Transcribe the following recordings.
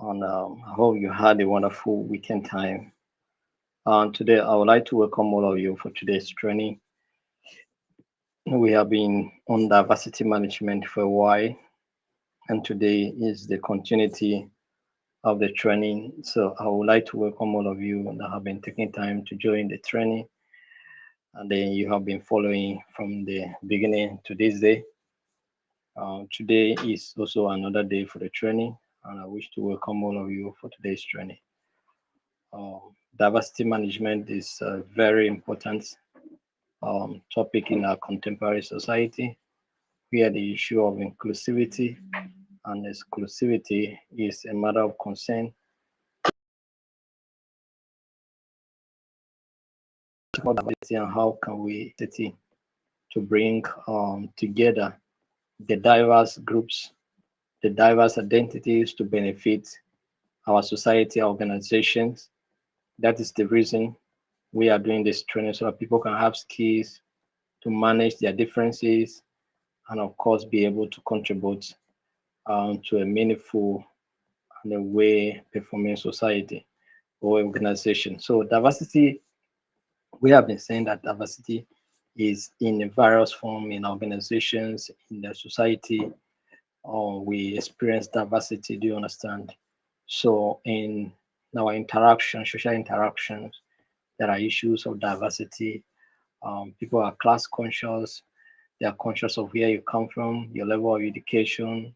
And I hope you had a wonderful weekend time. Today, I would like to welcome all of you for today's training. We have been on diversity management for a while, and today is the continuity of the training. So, I would like to welcome all of you that have been taking time to join the training, and then you have been following from the beginning to this day. Today is also another day for the training, and I wish to welcome all of you for today's training. Diversity management is a very important topic in our contemporary society, where the issue of inclusivity and exclusivity is a matter of concern. Diversity and how can we to bring together the diverse groups, the diverse identities to benefit our society organizations. That is the reason we are doing this training so that people can have skills to manage their differences and of course be able to contribute to a meaningful and a way performing society or organization. So diversity, we have been saying that diversity is in a various form in organizations, in the society, or we experience diversity, do you understand? So in our interaction, social interactions, there are issues of diversity. People are class conscious, they are conscious of where you come from, your level of education,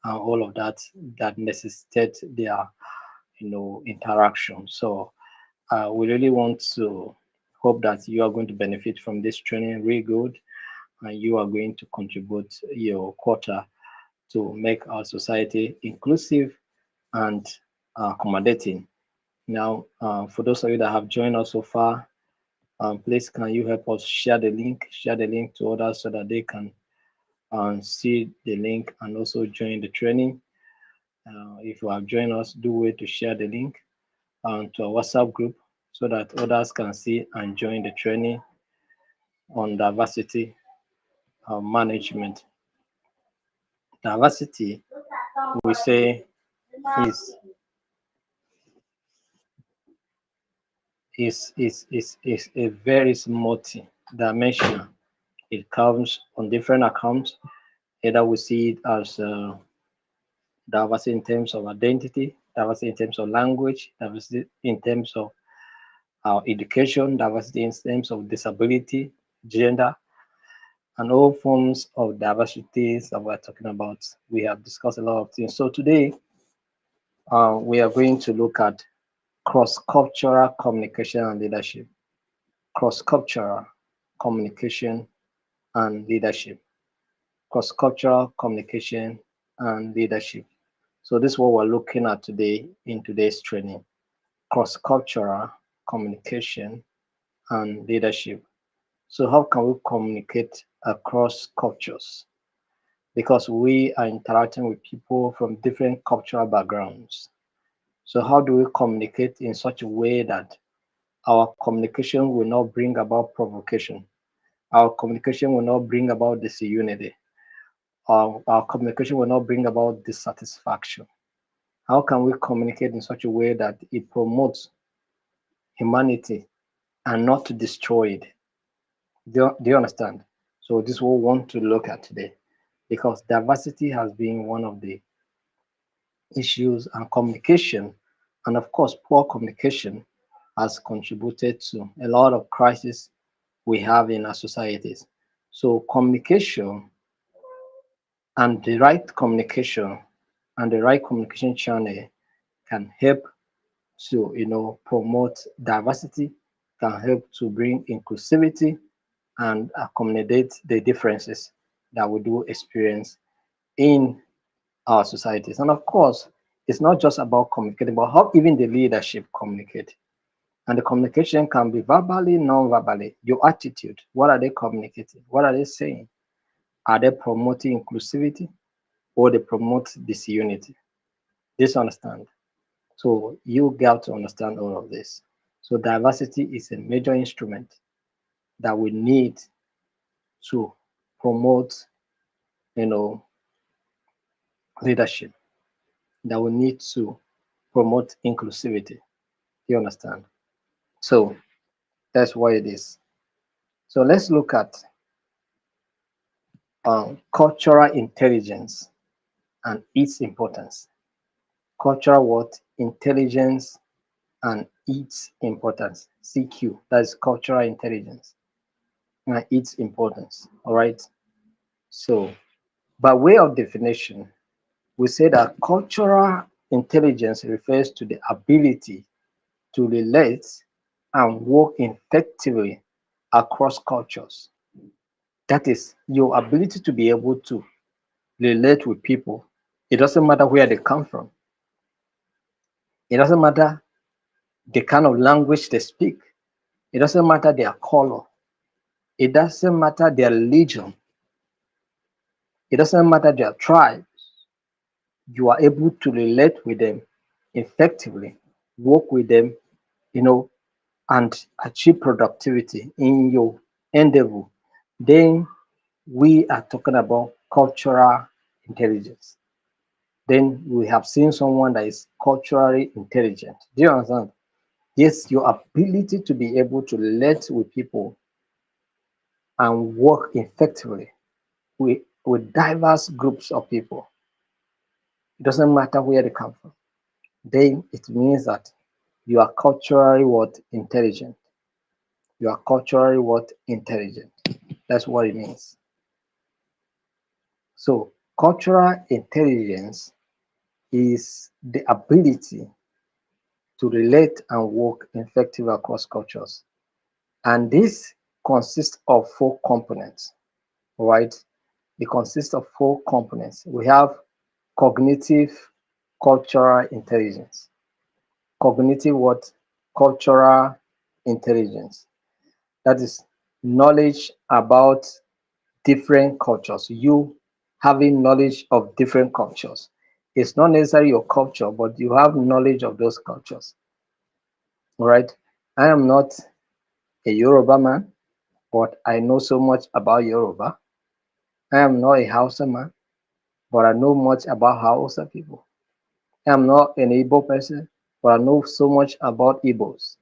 and all of that that necessitate their interaction. So we really want to hope that you are going to benefit from this training really good, and you are going to contribute your quota to make our society inclusive and accommodating. Now, for those of you that have joined us so far, please can you help us share the link to others so that they can see the link and also join the training. If you have joined us, do way to share the link to our WhatsApp group so that others can see and join the training on diversity management. Diversity, we say, is is a very multi-dimensional. It comes on different accounts. Either we see it as diversity in terms of identity, diversity in terms of language, diversity in terms of our education, diversity in terms of disability, gender, and all forms of diversities that we're talking about. We have discussed a lot of things. So today, we are going to look at cross-cultural communication and leadership. Cross-cultural communication and leadership. Cross-cultural communication and leadership. So this is what we're looking at today in today's training. Cross-cultural communication and leadership. So how can we communicate across cultures? Because we are interacting with people from different cultural backgrounds. So how do we communicate in such a way that our communication will not bring about provocation? Our communication will not bring about disunity. Our communication will not bring about dissatisfaction. How can we communicate in such a way that it promotes humanity and not to destroy it? Do you understand? So this is what we want to look at today because diversity has been one of the issues and communication, and of course, poor communication has contributed to a lot of crises we have in our societies. So communication and the right communication and the right communication channel can help to promote diversity, can help to bring inclusivity and accommodate the differences that we do experience in our societies. And of course, it's not just about communicating, but how even the leadership communicate. And the communication can be verbally, non-verbally. Your attitude, what are they communicating? What are they saying? Are they promoting inclusivity or they promote disunity? This understand. So you got to understand all of this. So diversity is a major instrument that we need to promote, you know, leadership, that we need to promote inclusivity. Do you understand? So that's what it is. So let's look at cultural intelligence and its importance. Cultural what? Intelligence and its importance. CQ, that is cultural intelligence and its importance. All right. So, by way of definition, we say that cultural intelligence refers to the ability to relate and work effectively across cultures. That is your ability to be able to relate with people. It doesn't matter where they come from. It doesn't matter the kind of language they speak. It doesn't matter their color. It doesn't matter their religion. It doesn't matter their tribe. You are able to relate with them effectively, work with them, you know, and achieve productivity in your endeavor. Then we are talking about cultural intelligence. Then we have seen someone that is culturally intelligent. Do you understand? Yes, your ability to be able to relate with people and work effectively with diverse groups of people. It doesn't matter where they come from. Then it means that you are culturally what? Intelligent. You are culturally what? Intelligent. That's what it means. So cultural intelligence is the ability to relate and work effectively across cultures. And this consists of four components, right? It consists of four components. We have cognitive cultural intelligence. Cognitive what? Cultural intelligence. That is knowledge about different cultures. You having knowledge of different cultures. It's not necessarily your culture, but you have knowledge of those cultures. All right. I am not a Yoruba man, but I know so much about Yoruba. I am not a Hausa man, but I know much about Hausa people. I am not an Igbo person, but I know so much about Igbos.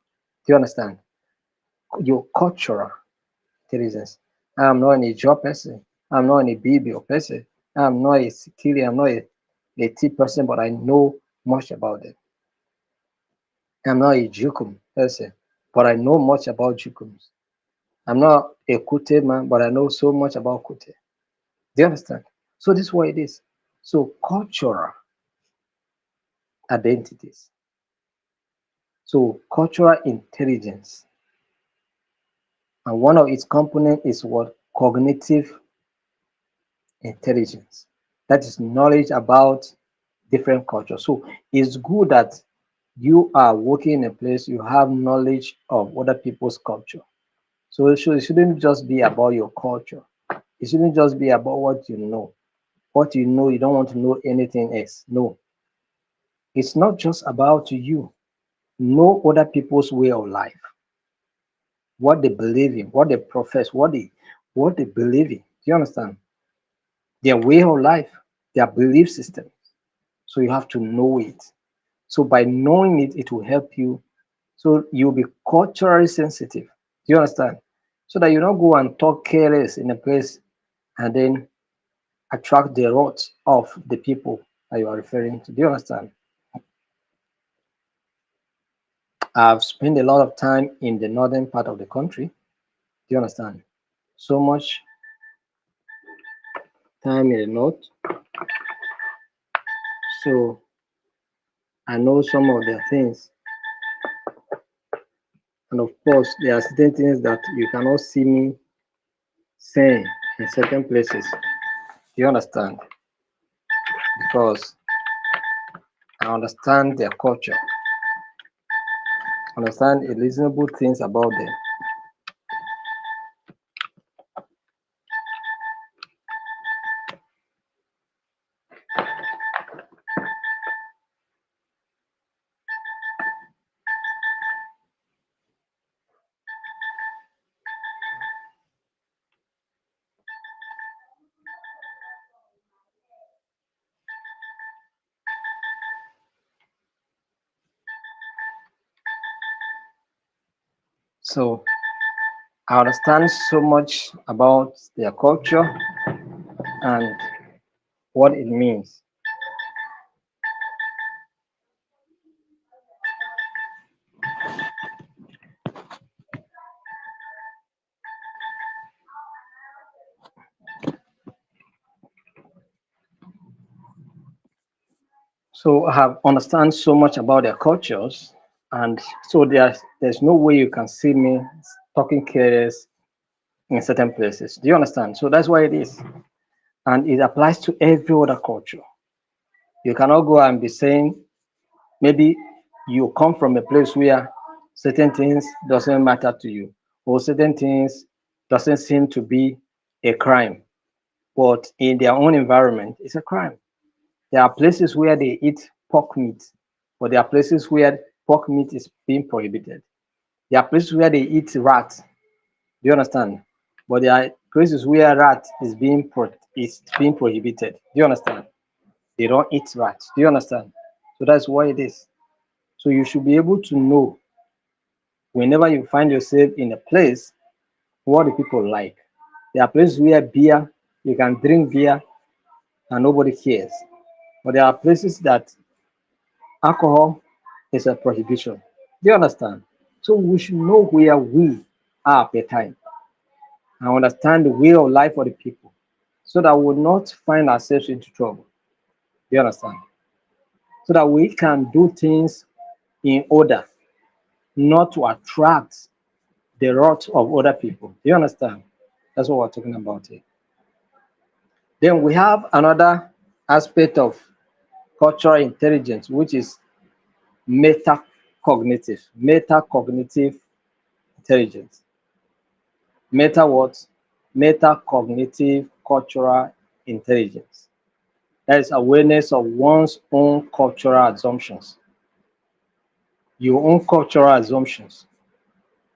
Do you understand? Your cultural intelligence. I am not an Ijaw person. I'm not an Ibibio person. I'm not a Sikiri. I'm not a T person, but I know much about them. I'm not a Jukum person, but I know much about Jukums. I'm not a Kute man, but I know so much about Kute. Do you understand? So this is what it is. So cultural identities. So cultural intelligence. And one of its components is what? Cognitive intelligence. That is knowledge about different cultures. So it's good that you are working in a place you have knowledge of other people's culture. So it shouldn't just be about your culture. It shouldn't just be about what you know. What you know, you don't want to know anything else. No, it's not just about you. Know other people's way of life, what they believe in, what they profess, what they believe in. Do you understand? Their way of life, their belief system. So you have to know it. So by knowing it, it will help you. So you'll be culturally sensitive. Do you understand? So that you don't go and talk careless in a place and then attract the wrath of the people that you are referring to. Do you understand? I've spent a lot of time in the northern part of the country. Do you understand? So much time in the north. So I know some of their things. And of course, there are certain things that you cannot see me saying in certain places. Do you understand? Because I understand their culture, understand a reasonable things about them. So I understand so much about their culture and what it means. So I have understand so much about their cultures, and so there's no way you can see me talking careless in certain places. Do you understand? So that's why it is, and it applies to every other culture. You cannot go and be saying maybe you come from a place where certain things doesn't matter to you, or certain things doesn't seem to be a crime, but in their own environment, it's a crime. There are places where they eat pork meat, but there are places where pork meat is being prohibited. There are places where they eat rat. Do you understand? But there are places where rat is being prohibited. Do you understand? They don't eat rat. Do you understand? So that's why it is. So you should be able to know whenever you find yourself in a place what the people like. There are places where beer, you can drink beer and nobody cares. But there are places that alcohol is a prohibition. Do you understand? So we should know where we are at the time and understand the way of life for the people so that we will not find ourselves into trouble. Do you understand? So that we can do things in order not to attract the wrath of other people. Do you understand? That's what we're talking about here. Then we have another aspect of cultural intelligence, which is metacognitive intelligence. Meta what? Metacognitive cultural intelligence. That is awareness of one's own cultural assumptions. Your own cultural assumptions.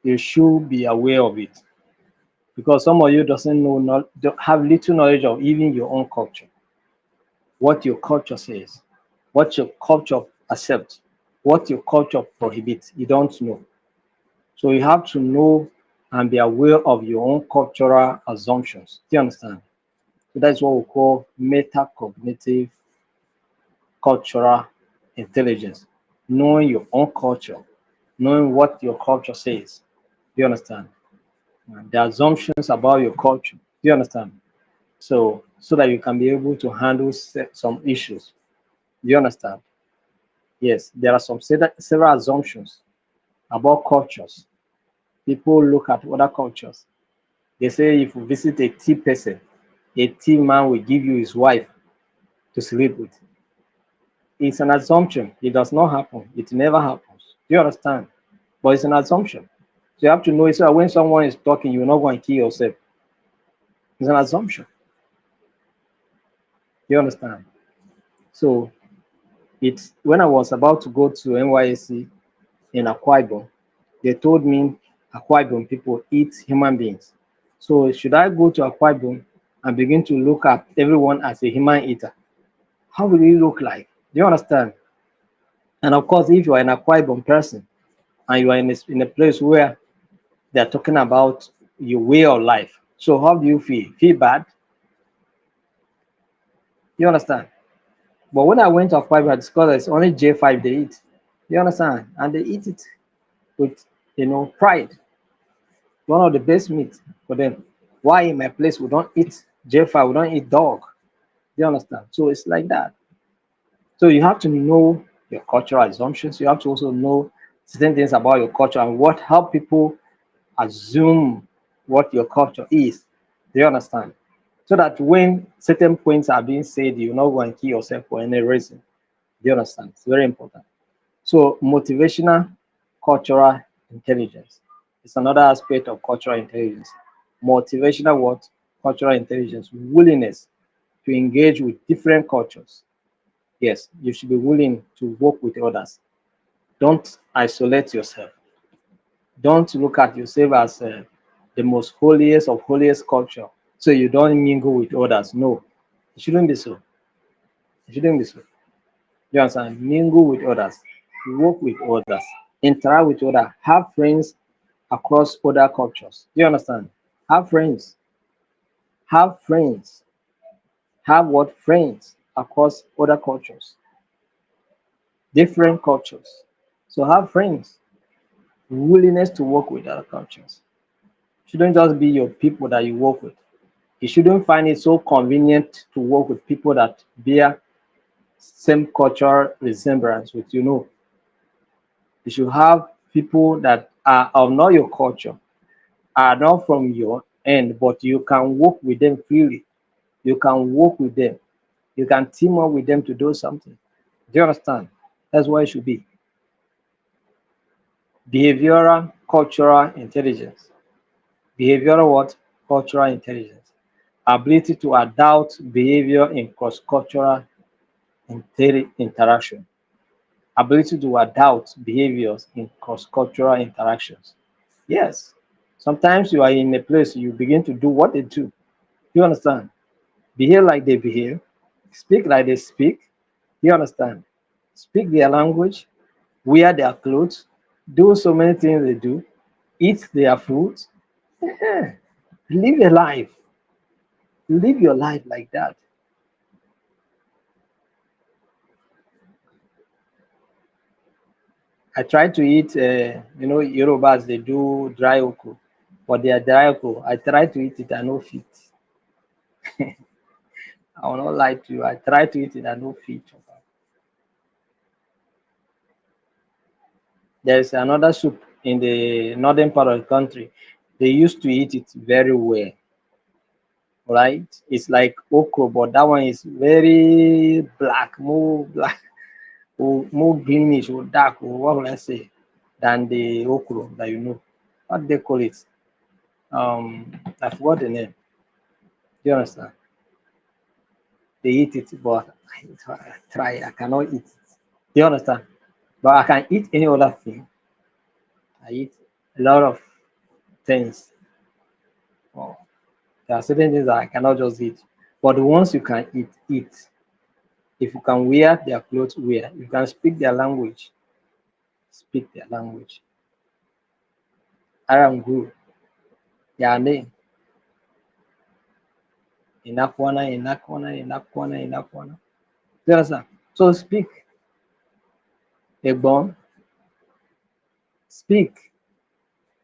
You should be aware of it because some of you doesn't know, not have little knowledge of even your own culture, what your culture says, what your culture accepts, what your culture prohibits. You don't know. So you have to know and be aware of your own cultural assumptions. Do you understand? So that's what we call metacognitive cultural intelligence. Knowing your own culture, knowing what your culture says. Do you understand? And the assumptions about your culture. Do you understand? So that you can be able to handle some issues. Do you understand? Yes, there are some several assumptions about cultures. People look at other cultures. They say if you visit a tea person, a tea man will give you his wife to sleep with. It's an assumption. It does not happen. It never happens. Do you understand? But it's an assumption. So you have to know so that when someone is talking, you're not going to kill yourself. It's an assumption. Do you understand? So it's when I was about to go to NYSC in Akwa Ibom, they told me Akwa Ibom people eat human beings. So should I go to Akwa Ibom and begin to look at everyone as a human eater? How will it look like? Do you understand? And of course, if you are an Akwa Ibom person and you are in a place where they're talking about your way of life, so how do you feel? Feel bad? You understand? But when I went to Akwa Ibom, I discovered it's only J5 they eat. You understand? And they eat it with pride. One of the best meat for them. Why in my place we don't eat J5, we don't eat dog? Do you understand? So it's like that. So you have to know your cultural assumptions. You have to also know certain things about your culture and how people assume what your culture is. Do you understand? So that when certain points are being said, you're not going to kill yourself for any reason. Do you understand? It's very important. So motivational cultural intelligence is another aspect of cultural intelligence. Motivational what? Cultural intelligence, willingness to engage with different cultures. Yes, you should be willing to work with others. Don't isolate yourself. Don't look at yourself as the most holiest of holiest culture. So you don't mingle with others. No, it shouldn't be so. It shouldn't be so. You understand? Mingle with others, work with others, interact with others, have friends across other cultures. Do you understand? Have friends. Have friends. Have what? Friends across other cultures, different cultures. So have friends, willingness to work with other cultures. Shouldn't just be your people that you work with. You shouldn't find it so convenient to work with people that bear same cultural resemblance with you. Know, you should have people that are of not your culture, are not from your end, but you can work with them freely. You can work with them. You can team up with them to do something. Do you understand? That's what it should be. Behavioral cultural intelligence. Behavioral what? Cultural intelligence. Ability to adapt behavior in cross-cultural interaction. Ability to adapt behaviors in cross-cultural interactions. Yes. Sometimes you are in a place, you begin to do what they do. You understand? Behave like they behave. Speak like they speak. You understand? Speak their language, wear their clothes, do so many things they do, eat their food. Yeah. Live a life. Live your life like that. I try to eat, Yorubas, they do dry oko, but their dry oko, I try to eat it, I no fit. I will not lie to you. I try to eat it, I no fit. There's another soup in the northern part of the country. They used to eat it very well, right? It's like okra, but that one is very black, more black, more greenish or dark, or what will I say, than the okra that you know. What do they call it? I forgot the name. Do you understand? They eat it, but I try. I cannot eat it. Do you understand? But I can eat any other thing. I eat a lot of things. Oh, there are certain things that I cannot just eat. But the ones you can eat, eat. If you can wear their clothes, wear. You can speak their language, speak their language. I am good. Yane, inakwana, inakwana, inakwana, inakwana. Do you understand? So speak, Egbon, speak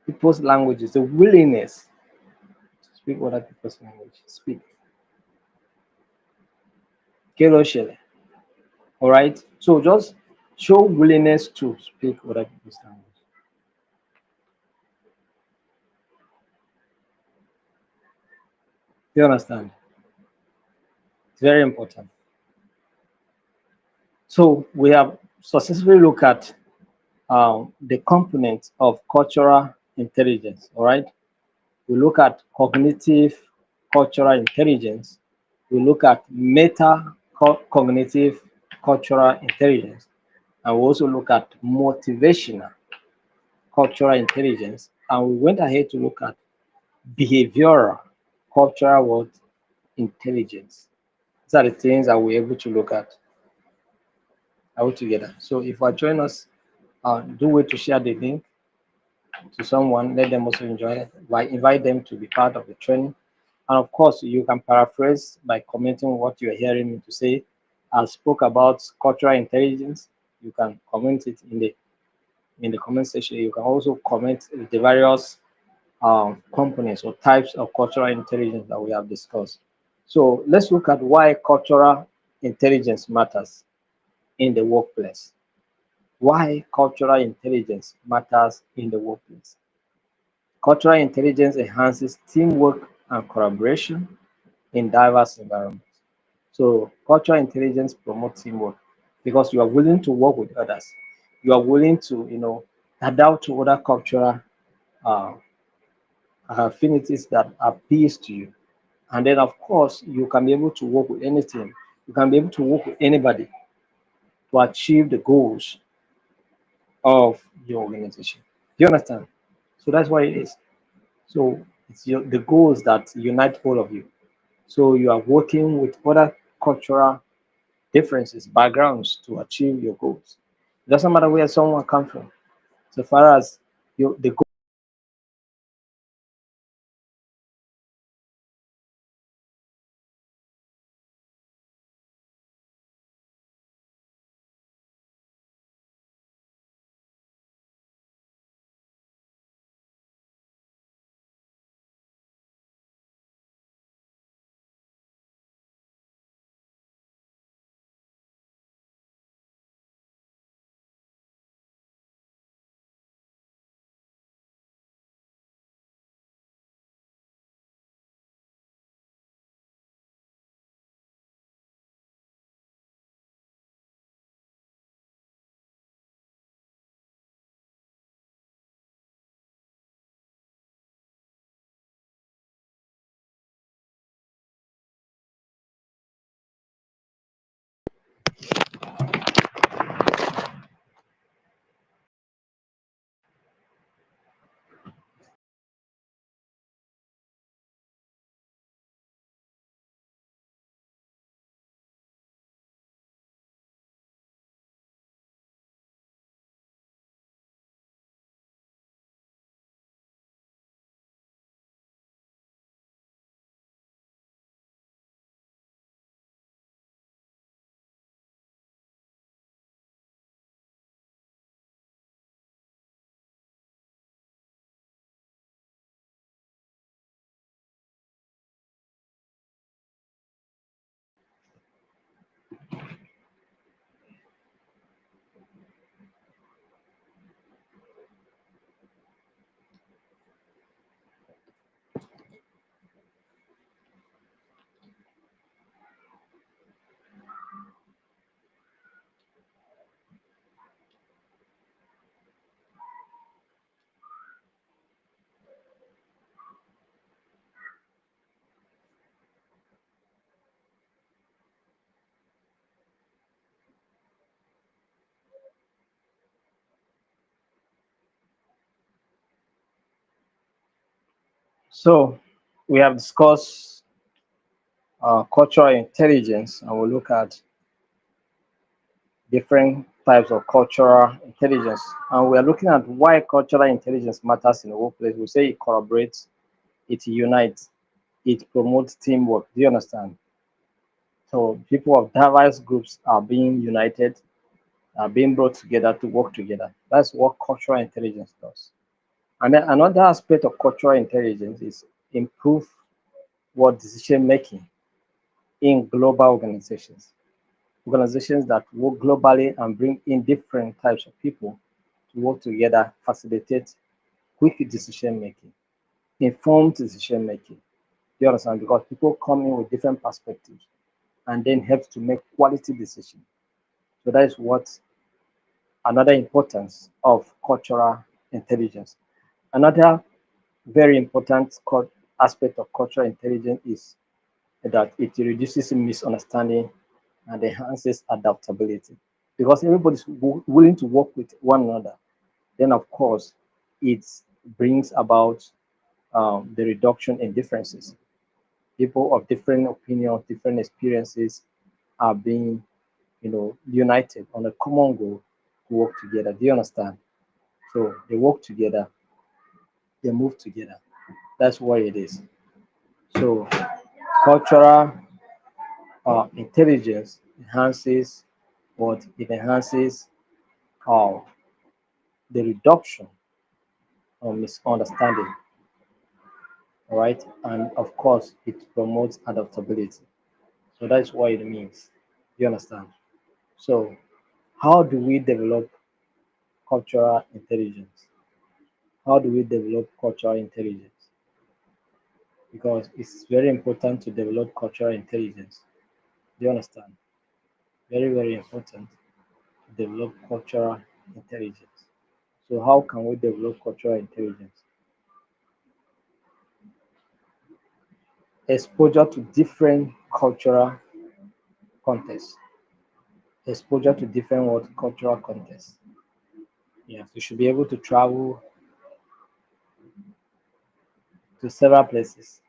people's languages, the willingness to speak other people's language. Speak. Keroshele. All right. So just show willingness to speak other people's language. Do you understand? It's very important. So we have successfully looked at the components of cultural intelligence. All right. We look at cognitive cultural intelligence. We look at meta cognitive cultural intelligence. And we also look at motivational cultural intelligence. And we went ahead to look at behavioral cultural what? Intelligence. These are the things that we're able to look at all together. So if you are joining us, do wait to share the link to someone, let them also enjoy it. Invite them to be part of the training. And of course, you can paraphrase by commenting what you're hearing me to say. I spoke about cultural intelligence. You can comment it in the comment section. You can also comment the various components or types of cultural intelligence that we have discussed. So let's look at why cultural intelligence matters in the workplace. Why cultural intelligence matters in the workplace. Cultural intelligence enhances teamwork and collaboration in diverse environments. So cultural intelligence promotes teamwork because you are willing to work with others. You are willing to, adapt to other cultural uh, affinities that appeals to you. And then, of course, you can be able to work with anything. You can be able to work with anybody to achieve the goals of your organization. Do you understand? So that's what it is. So it's the goals that unite all of you. So you are working with other cultural differences, backgrounds to achieve your goals. It doesn't matter where someone comes from. So far as the So we have discussed cultural intelligence, and we'll look at different types of cultural intelligence. And we are looking at why cultural intelligence matters in the workplace. We say it collaborates, it unites, it promotes teamwork. Do you understand? So people of diverse groups are being united, are being brought together to work together. That's what cultural intelligence does. And then another aspect of cultural intelligence is improve what decision making in global organizations. Organizations that work globally and bring in different types of people to work together, facilitate quick decision making, informed decision making. Do you understand? Because people come in with different perspectives and then help to make quality decisions. So that is what another importance of cultural intelligence. Another very important aspect of cultural intelligence is that it reduces misunderstanding and enhances adaptability. Because everybody's willing to work with one another, then of course it brings about the reduction in differences. People of different opinions, different experiences are being, united on a common goal to work together. Do you understand? So they work together, they move together. That's what it is. So cultural intelligence enhances what it enhances uh, the reduction of misunderstanding, all right? And of course, it promotes adaptability. So that's what it means. You understand? So, how do we develop cultural intelligence? How do we develop cultural intelligence? Because it's very important to develop cultural intelligence. Do you understand? Very, very important to develop cultural intelligence. So, how can we develop cultural intelligence? Exposure to different cultural contexts. Exposure to different cultural contexts. Yes, you should be able to travel to several places,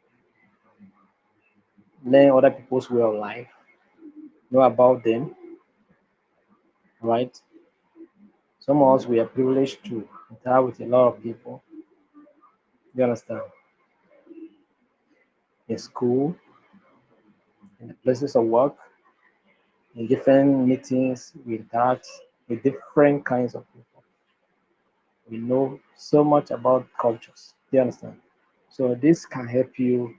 learn other people's way of life, know about them, right? Some of us we are privileged to interact with a lot of people. You understand? In school, in the places of work, in different meetings, we interact with different kinds of people. We know so much about cultures. Do you understand? So this can help you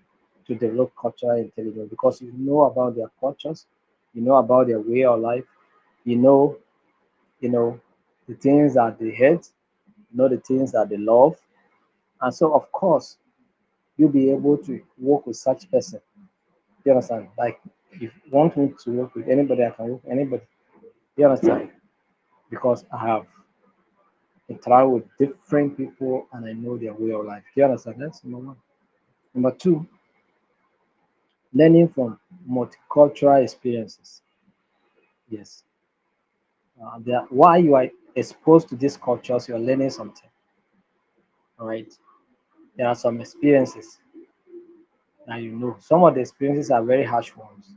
to develop cultural intelligence because you know about their cultures, you know about their way of life, you know, you know, the things that they hate, you know the things that they love. And so of course you'll be able to work with such person. You understand? Like if you want me to work with anybody, I can work with anybody. You understand? Because I have interacted with different people and I know their way of life. You understand? That's number one. Number two, learning from multicultural experiences. Yes. While you are exposed to these cultures, you are learning something. All right. There are some experiences that you know. Some of the experiences are very harsh ones,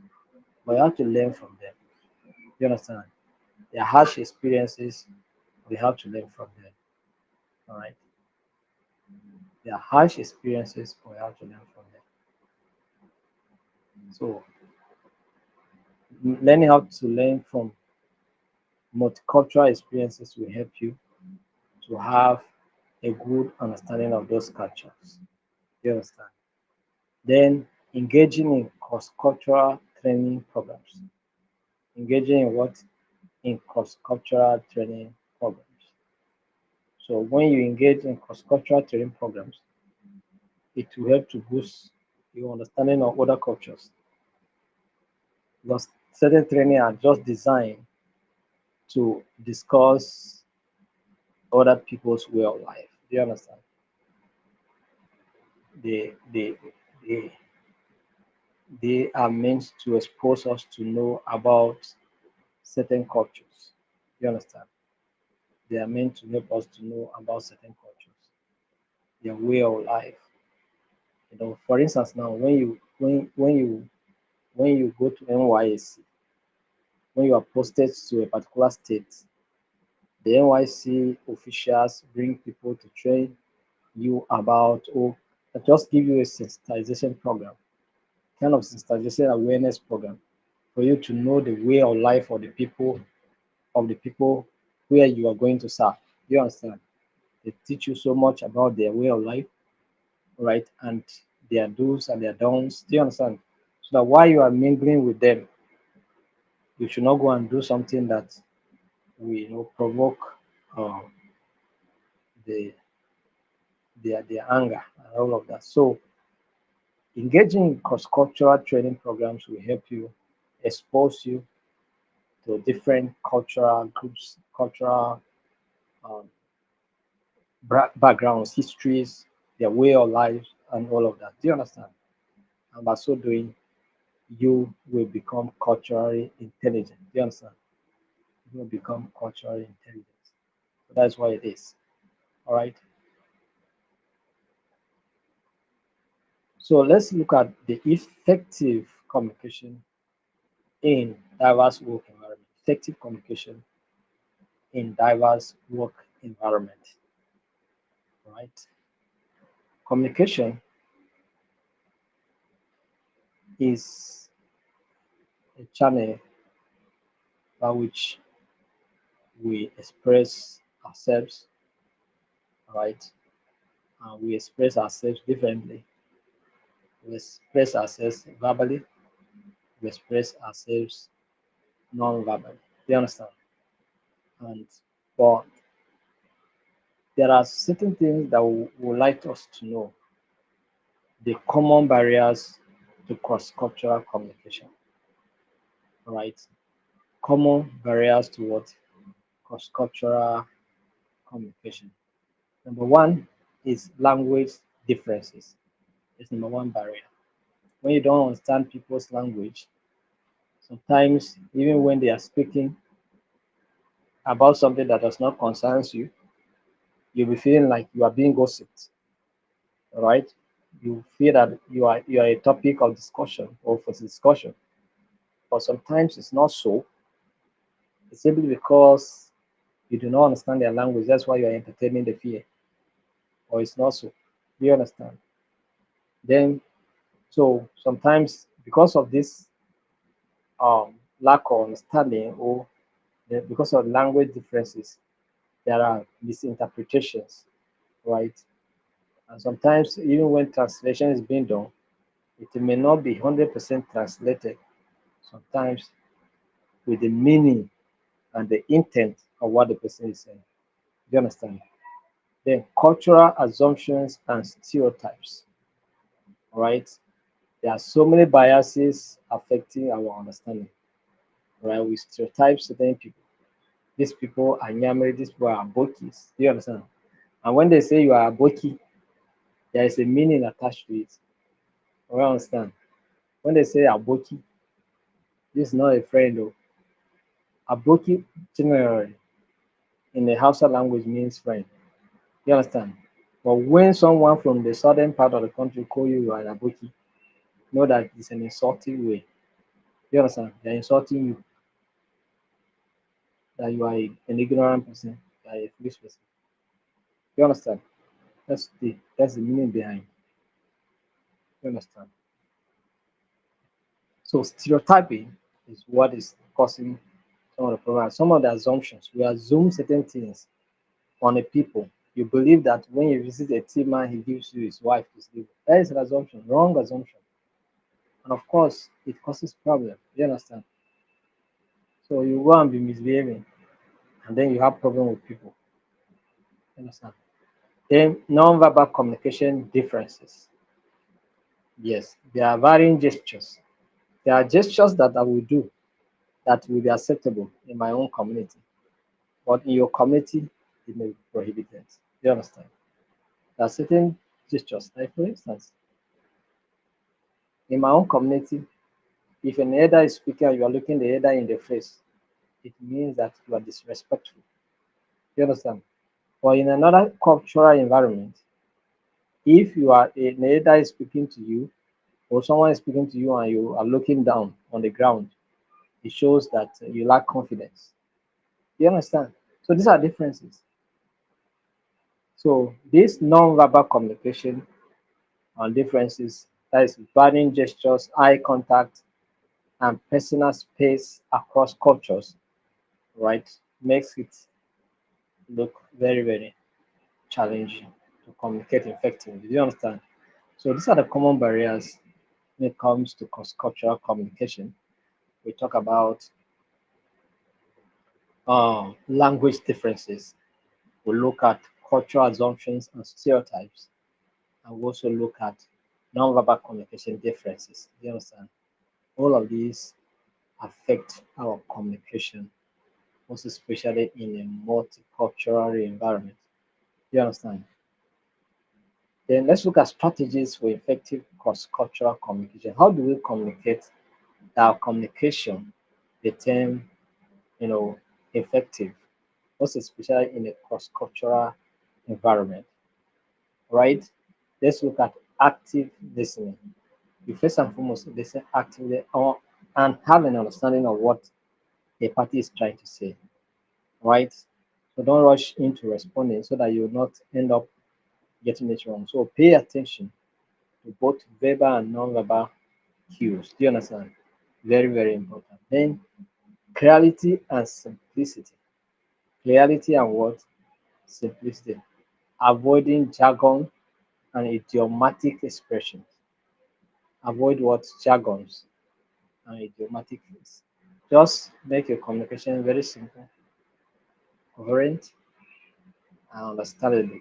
but you have to learn from them. You understand? They are harsh experiences. We have to learn from them. All right. They are harsh experiences, but we have to learn from them. So learning how to learn from multicultural experiences will help you to have a good understanding of those cultures. You understand? Then engaging in cross-cultural training programs. Engaging in what? In cross-cultural training programs. So when you engage in cross-cultural training programs, it will help to boost your understanding of other cultures. Because certain training are just designed to discuss other people's way of life. Do you understand? They they they they are meant to expose us to know about certain cultures. You understand? They are meant to help us to know about certain cultures, their way of life. For instance, now when you go to NYSC, when you are posted to a particular state, the NYC officials bring people to train you about or just give you a sensitization program, kind of sensitization awareness program for you to know the way of life of the people where you are going to serve. You understand? They teach you so much about their way of life, right? And their do's and their don'ts. Do you understand? So that while you are mingling with them, you should not go and do something that will provoke uh, the their anger and all of that. So engaging in cross-cultural training programs will help you expose you to different cultural groups, cultural um, backgrounds, histories, their way of life, and all of that. Do you understand? And by so doing, you will become culturally intelligent. Do you understand? You will become culturally intelligent. So that's why it is. All right. So let's look at the effective communication in diverse work environment. Effective communication in diverse work environment. Right. Communication is a channel by which we express ourselves, right? And we express ourselves differently. We express ourselves verbally, we express ourselves non-verbally. Do you understand? And but there are certain things that we would like us to know, the common barriers to cross-cultural communication, right? Common barriers to what? Cross-cultural communication. Number one is language differences. It's number one barrier. When you don't understand people's language, sometimes even when they are speaking about something that does not concern you, you'll be feeling like you are being gossiped, right? You feel that you are a topic of discussion or for discussion, but sometimes it's not so. It's simply because you do not understand their language. That's why you are entertaining the fear, or it's not so. Do you understand? Then, so sometimes because of this lack of understanding or because of language differences, there are misinterpretations, right? And sometimes, even when translation is being done, it may not be 100% translated, sometimes with the meaning and the intent of what the person is saying. Do you understand? Then, cultural assumptions and stereotypes, right? There are so many biases affecting our understanding, right? We stereotype certain people. These people are Nyamiri, these people are Bokis. Do you understand? And when they say you are a Boki, there is a meaning attached to it. You understand? When they say Aboki, this is not a friend though. Aboki generally in the Hausa language means friend. You understand? But when someone from the southern part of the country call you an Aboki, know that it's an insulting way. You understand? They're insulting you, that you are an ignorant person, you are a foolish person. You understand? That's the meaning behind. You understand? So stereotyping is what is causing some of the problems. Some of the assumptions. We assume certain things on a people. You believe that when you visit a tea man, he gives you his wife to sleep. That is an assumption, wrong assumption. And of course, it causes problem. You understand? So you go and be misbehaving, and then you have problem with people. You understand? Then non-verbal communication differences. Yes, there are varying gestures. There are gestures that I will do that will be acceptable in my own community, but in your community, it may be prohibited. You understand? There are certain gestures. Like for instance, in my own community, if an elder is speaking and you are looking the elder in the face, it means that you are disrespectful. You understand? But in another cultural environment, If you are a narrator is speaking to you, or someone is speaking to you and you are looking down on the ground, it shows that you lack confidence. You understand? So these are differences. So this non-verbal communication and differences, that is body gestures, eye contact, and personal space across cultures, right, makes it look very, very challenging to communicate effectively. Do you understand? So these are the common barriers when it comes to cross-cultural communication. We talk about language differences. We look at cultural assumptions and stereotypes, and we also look at non-verbal communication differences. Do you understand? All of these affect our communication, most especially in a multicultural environment. Do you understand? Then let's look at strategies for effective cross-cultural communication. How do we communicate that our communication became, effective, most especially in a cross-cultural environment, right? Let's look at active listening. You first and foremost listen actively and have an understanding of what a party is trying to say, right? So don't rush into responding so that you will not end up getting it wrong. So pay attention to both verbal and non-verbal cues. Do you understand? Very, very important. Then clarity and simplicity. Clarity and what? Simplicity. Avoiding jargon and idiomatic expressions. Avoid what? Jargons and idiomatic things. Just make your communication very simple, coherent, and understandable.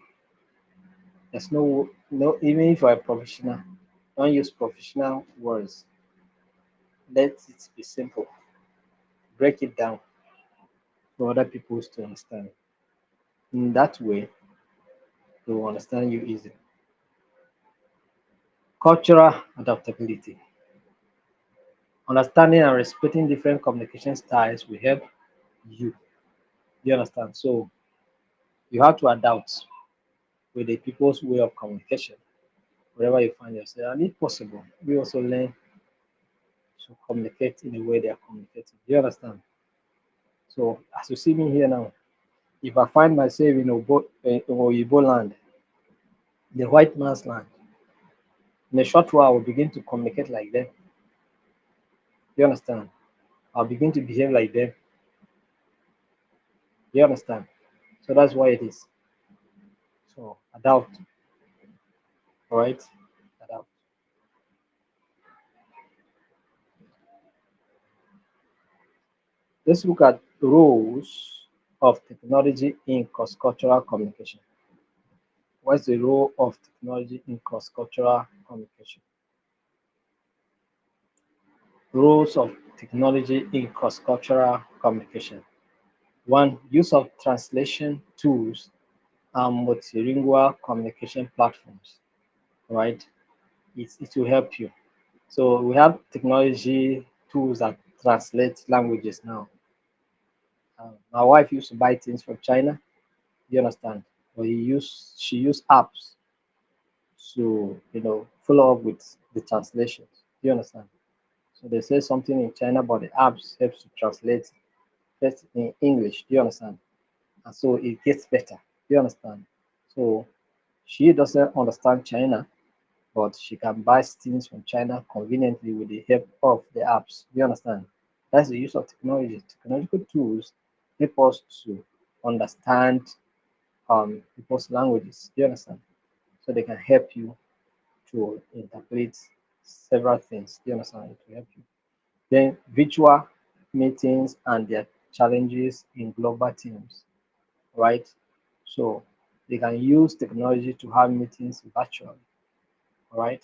There's no even if you're a professional, don't use professional words. Let it be simple. Break it down for other people to understand. In that way, they will understand you easily. Cultural adaptability. Understanding and respecting different communication styles will help you. You understand? So you have to adapt with the people's way of communication wherever you find yourself. And if possible, we also learn to communicate in the way they are communicating. You understand? So as you see me here now, if I find myself in Oyibo land, the white man's land, in a short while I will begin to communicate like them. You understand? I'll begin to behave like them. You understand? So that's why it is. So adapt, all right? Adapt. Let's look at roles of technology in cross-cultural communication. What's the role of technology in cross-cultural communication? Roles of technology in cross-cultural communication. One, use of translation tools and multilingual communication platforms, right? It will help you. So we have technology tools that translate languages now. My wife used to buy things from China. You understand? But she used apps to follow up with the translations. You understand? So they say something in China, but the apps helps to translate first in English. Do you understand? And so it gets better. Do you understand? So she doesn't understand China, but she can buy things from China conveniently with the help of the apps. Do you understand? That's the use of technology. Technological tools help us to understand people's languages. Do you understand? So they can help you to interpret several things. Do you understand? It will help you. Then virtual meetings and their challenges in global teams, right? So they can use technology to have meetings virtually, right?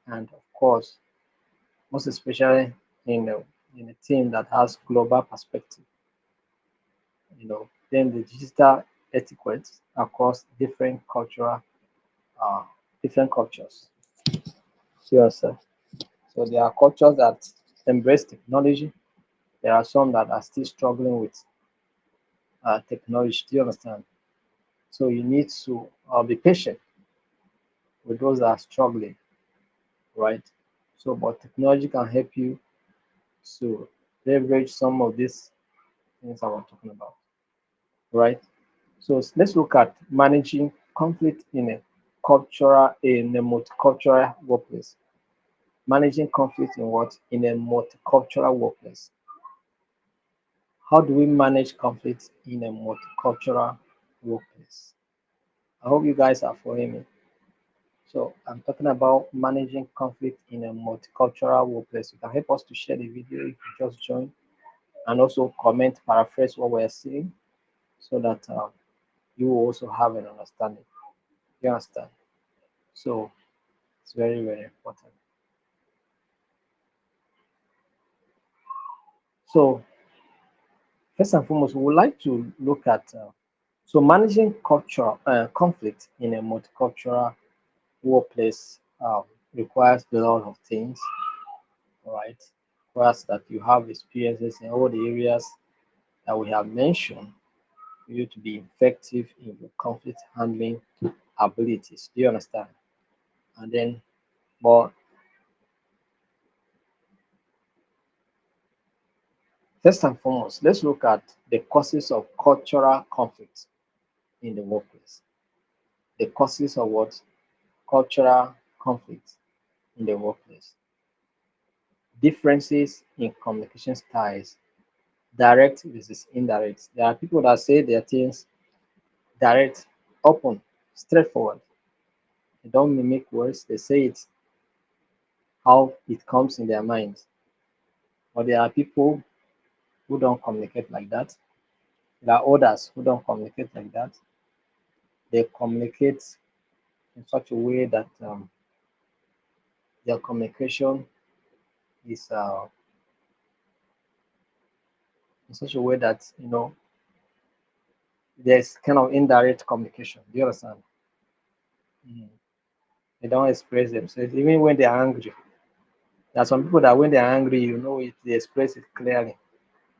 And of course, most especially in a team that has global perspective, then the digital etiquette across uh, different cultures. Yes, sir. So there are cultures that embrace technology. There are some that are still struggling with technology. Do you understand? So you need to be patient. with those that are struggling, right? So, but technology can help you to leverage some of these things I was talking about, right? So let's look at managing conflict in a multicultural workplace. Managing conflict in what? In a multicultural workplace. How do we manage conflict in a multicultural workplace? I hope you guys are following me. So I'm talking about managing conflict in a multicultural workplace. You can help us to share the video if you just joined, and also comment, paraphrase what we're saying, so that you will also have an understanding. You understand? So it's very, very important. So first and foremost, we would like to look at so managing cultural conflict in a multicultural workplace requires a lot of things, right? Requires that you have experiences in all the areas that we have mentioned for you to be effective in your conflict handling abilities. Do you understand? And then, but first and foremost, let's look at the causes of cultural conflict in the workplace. The causes of what? Cultural conflict in the workplace. Differences in communication styles, direct versus indirect. There are people that say their things direct, open, straightforward. They don't mimic words, they say it how it comes in their minds. But there are people who don't communicate like that. There are others who don't communicate like that. They communicate in such a way that their communication is in such a way that there's kind of indirect communication. Do you understand? Mhm. They don't express themselves even when they are angry. There are some people that when they are angry, it, they express it clearly.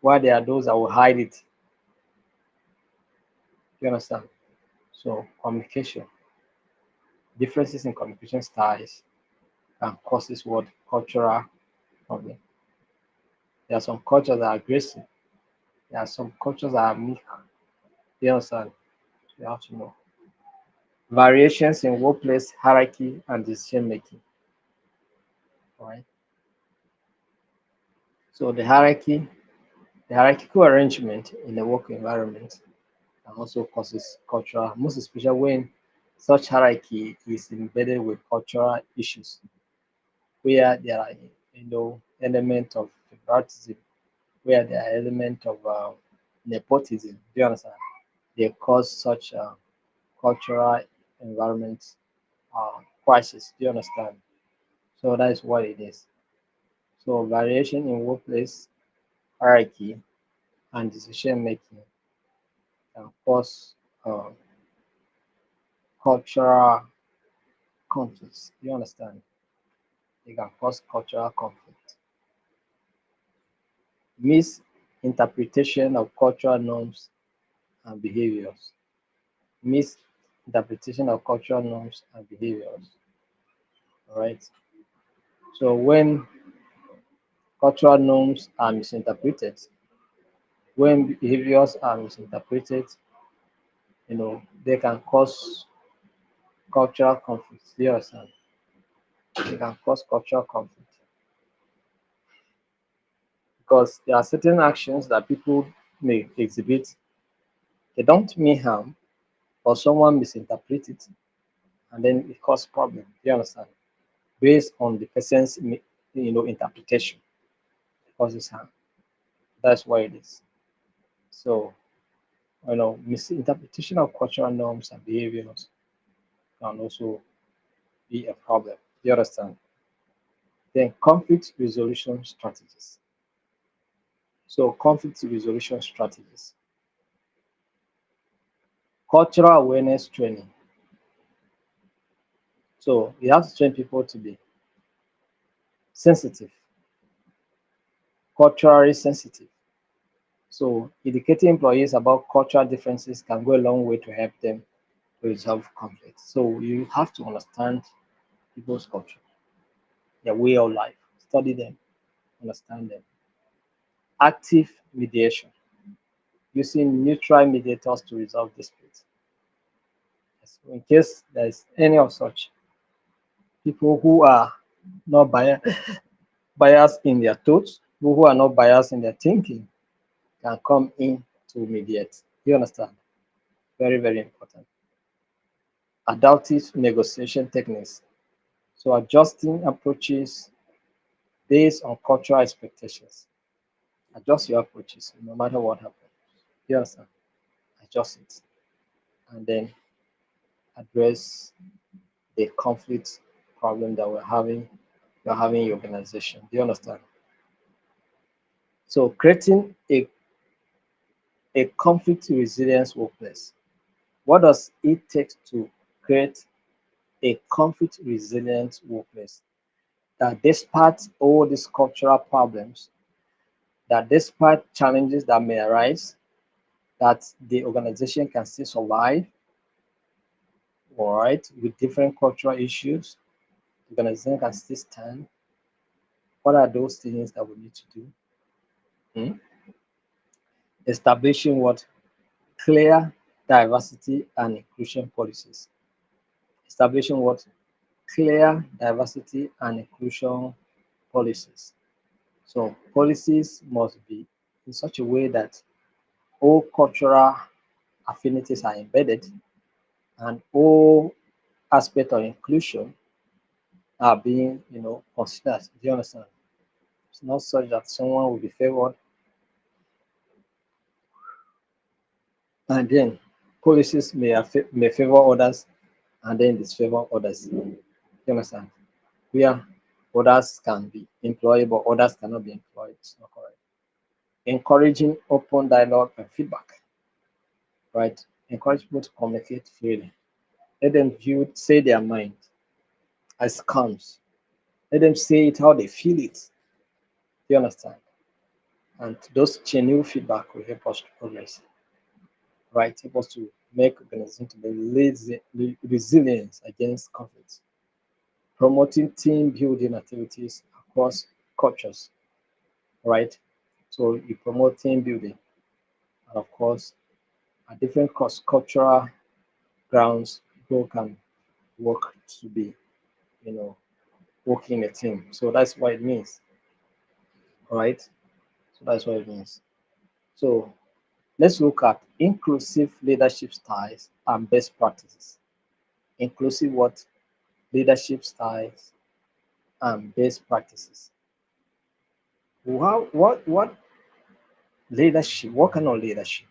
While there are those that will hide it. Do you understand? So communication, differences in communication styles can causes what? Cultural problem. There are some cultures that are aggressive. There are some cultures that are meek. Do you understand? You have to know. Variations in workplace hierarchy and decision making. All right. So the hierarchical arrangement in the work environment and also causes cultural, most especially when such hierarchy is embedded with cultural issues, where there are element of favoritism, where there are element of nepotism. Do you understand? They cause such cultural environment crisis. Do you understand? So that is what it is. So variation in workplace hierarchy and decision making can cause uh, cultural conflicts. Do you understand? They can cause cultural conflict. Misinterpretation of cultural norms and behaviors. Misinterpretation of cultural norms and behaviors. All right. So when cultural norms are misinterpreted, when behaviors are misinterpreted, they can cause cultural conflict. Do you understand? They can cause cultural conflict because there are certain actions that people may exhibit. They don't mean harm, or someone misinterprets it, and then it causes problem. Do you understand? Based on the person's interpretation, it causes harm. That's why it is. So misinterpretation of cultural norms and behaviors can also be a problem. Do you understand? Then conflict resolution strategies. So conflict resolution strategies. Cultural awareness training. So you have to train people to be sensitive, culturally sensitive. So educating employees about cultural differences can go a long way to help them resolve conflict. So you have to understand people's culture, their way of life, study them, understand them. Active mediation, using neutral mediators to resolve disputes. So in case there is any of such people who are not biased in their thoughts, people who are not biased in their thinking, can come in to mediate. You understand? Very, very important. Adaptive negotiation techniques. So adjusting approaches based on cultural expectations. Adjust your approaches no matter what happens. You understand? Adjust it. And then address the conflict problem that you're having in your organization. Do you understand? So creating a conflict resilience workplace. What does it take to create a conflict resilient workplace? That despite all these cultural problems, that despite challenges that may arise, that the organization can still survive, all right, with different cultural issues, the organization can still stand. What are those things that we need to do? Hmm? Establishing what? Clear diversity and inclusion policies. Establishing what? Clear diversity and inclusion policies. So policies must be in such a way that all cultural affinities are embedded and all aspects of inclusion are being, considered. Do you understand? It's not such that someone will be favored and then policies may favor others and then disfavor others. You understand? Where others can be employed but others cannot be employed. It's not correct. Encouraging open dialogue and feedback, right? Encourage people to communicate freely. Let them say their mind as it comes. Let them say it how they feel it. Do you understand? And those genuine feedback will help us to progress, right? Help us to make organization to be resilient against conflicts. Promoting team building activities across cultures, right? So you promote team building, and of course, at different cultural grounds, people can work to be, you know, working in a team. So that's what it means, right? So that's what it means. So let's look at inclusive leadership styles and best practices. Inclusive what? Leadership styles and best practices. What leadership? What kind of leadership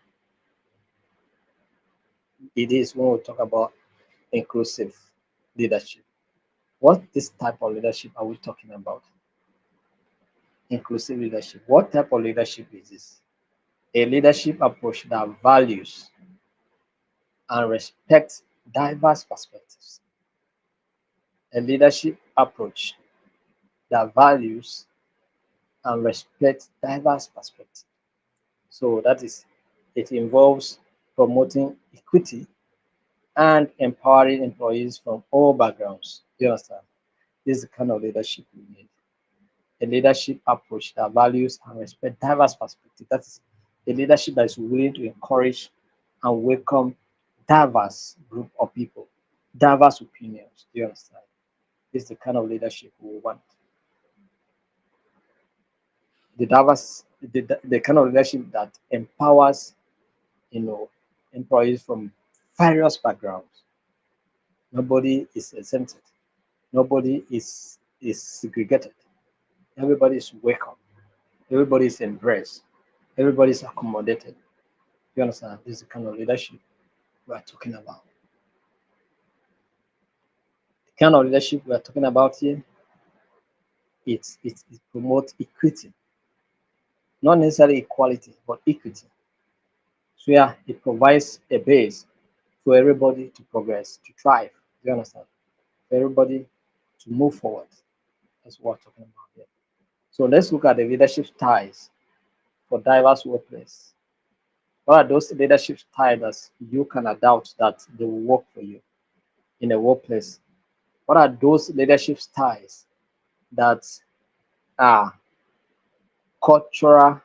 it is when we talk about inclusive leadership? What this type of leadership are we talking about? Inclusive leadership. What type of leadership is this? A leadership approach that values and respects diverse perspectives. A leadership approach that values and respects diverse perspectives. So that is, it involves promoting equity and empowering employees from all backgrounds. Do you understand? This is the kind of leadership we need. A leadership approach that values and respects diverse perspectives. That is a leadership that is willing to encourage and welcome diverse group of people, diverse opinions. Do you understand? This is the kind of leadership we want. The kind of leadership that empowers, you know, employees from various backgrounds. Nobody is exempted. Nobody is segregated. Everybody is welcome. Everybody is embraced. Everybody is accommodated. You understand? This is the kind of leadership we are talking about. The kind of leadership we are talking about here, it promotes equity, not necessarily equality, but equity. So yeah, it provides a base for everybody to progress, to thrive. Do you understand? For everybody to move forward. That's what we're talking about here. So let's look at the leadership styles for diverse workplace. What are those leadership styles that you can adopt that they will work for you in a workplace? What are those leadership styles that are cultural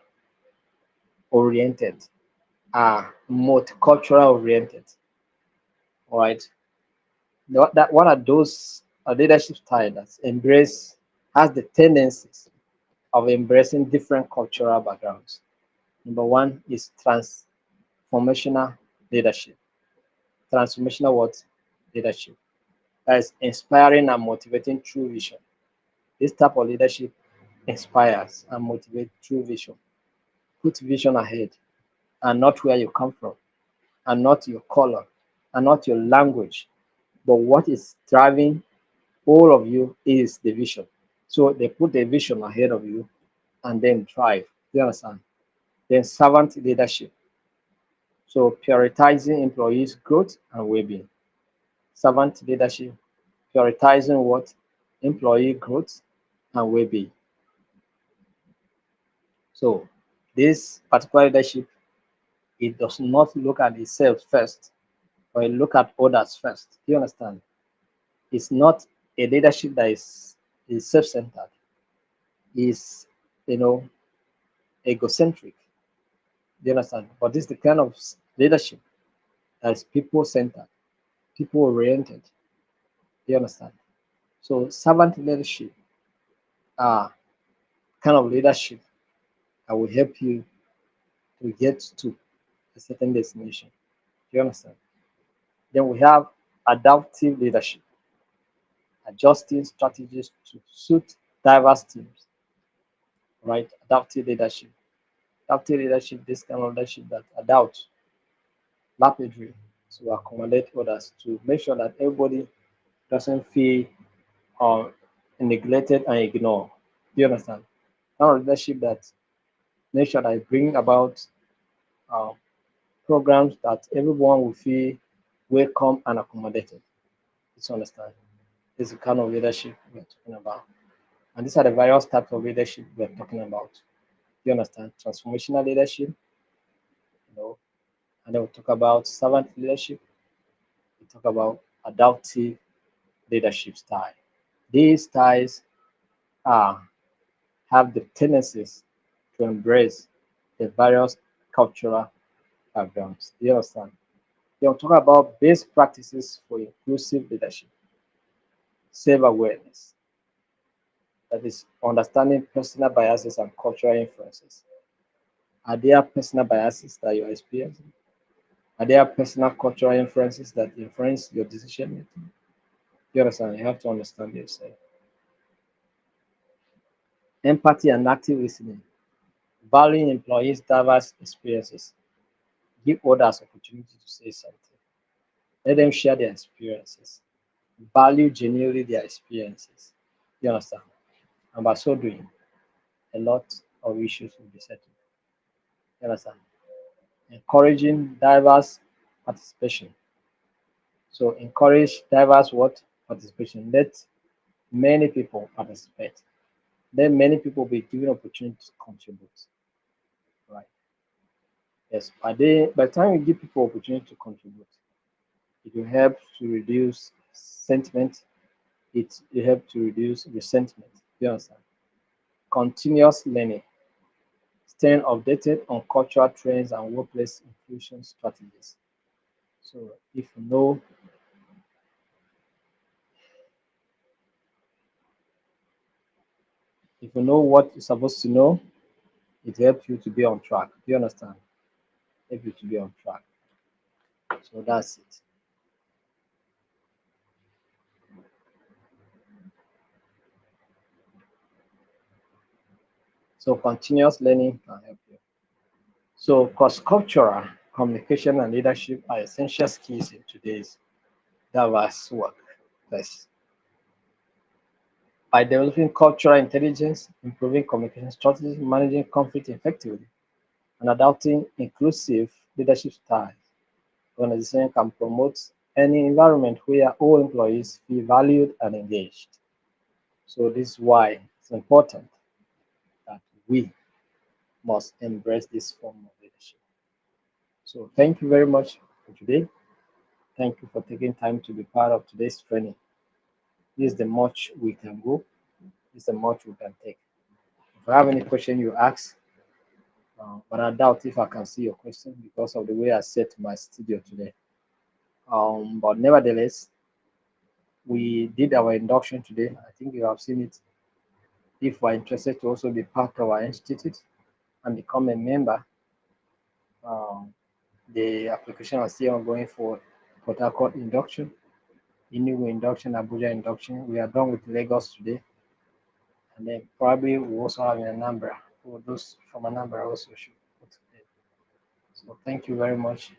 oriented, are multicultural oriented? All right. That one of those leadership styles that embrace has the tendencies of embracing different cultural backgrounds. Number one is transformational leadership. Transformational what? Leadership. That is inspiring and motivating through vision. This type of leadership inspires and motivates through vision. Put vision ahead and not where you come from, and not your color, and not your language. But what is driving all of you is the vision. So they put the vision ahead of you and then drive. You understand? Then servant leadership. So prioritizing employees' growth and well-being. Servant leadership, prioritizing what? Employee growth and well-being. So this particular leadership, it does not look at itself first, or it look at others first. Do you understand? It's not a leadership that is self-centered, is you know egocentric. Do you understand? But this is the kind of leadership that is people-centered, people-oriented. Do you understand? So servant leadership are kind of leadership that will help you to get to a certain destination. Do you understand? Then we have adaptive leadership, adjusting strategies to suit diverse teams, right? Adaptive leadership. Adaptive leadership, this kind of leadership that adapt rapidly to accommodate others to make sure that everybody doesn't feel uh, neglected and ignored. Do you understand? Kind of leadership that make sure that I bring about uh, programs that everyone will feel welcome and accommodated. You understand? This is the kind of leadership we're talking about. And these are the various types of leadership we're talking about. You understand? Transformational leadership, and then we talk about servant leadership, we talk about adaptive leadership style. These styles are have the tendencies to embrace the various cultural backgrounds. Do you understand? Then we'll talk about best practices for inclusive leadership, self-awareness, that is understanding personal biases and cultural influences. Are there personal biases that you're experiencing? Are there personal cultural influences that influence your decision making? You understand? You have to understand yourself. Empathy and active listening. Valuing employees' diverse experiences. Give others opportunity to say something. Let them share their experiences. Value genuinely their experiences. You understand? And by so doing, a lot of issues will be settled. You understand? Encouraging diverse participation. So encourage diverse what? Participation. Let many people participate. Let many people be given opportunity to contribute. Right. Yes. By the time you give people opportunity to contribute, it will help to reduce sentiment. It will help to reduce resentment. You understand? Continuous learning. Staying updated on cultural trends and workplace inclusion strategies. So if you know what you're supposed to know, it helps you to be on track. Do you understand? Help you to be on track. So that's it. So continuous learning can help you. So cross-cultural communication and leadership are essential skills in today's diverse workplace. By developing cultural intelligence, improving communication strategies, managing conflict effectively, and adopting inclusive leadership styles, organization can promote any environment where all employees feel valued and engaged. So this is why it's important that we must embrace this form of leadership. So thank you very much for today. Thank you for taking time to be part of today's training. This is the much we can go. This is the much we can take. If you have any question you ask, but I doubt if I can see your question because of the way I set my studio today. But nevertheless, we did our induction today. I think you have seen it. If you are interested to also be part of our institute and become a member, um, the application is still ongoing for Port Harcourt induction, Enugu induction, Abuja induction. We are done with Lagos today, and then probably we also have a number for those from a number also should put it. So thank you very much.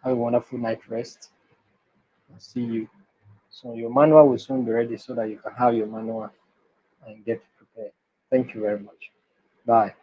Have a wonderful night rest. I'll see you. So your manual will soon be ready so that you can have your manual and get prepared. Thank you very much. Bye.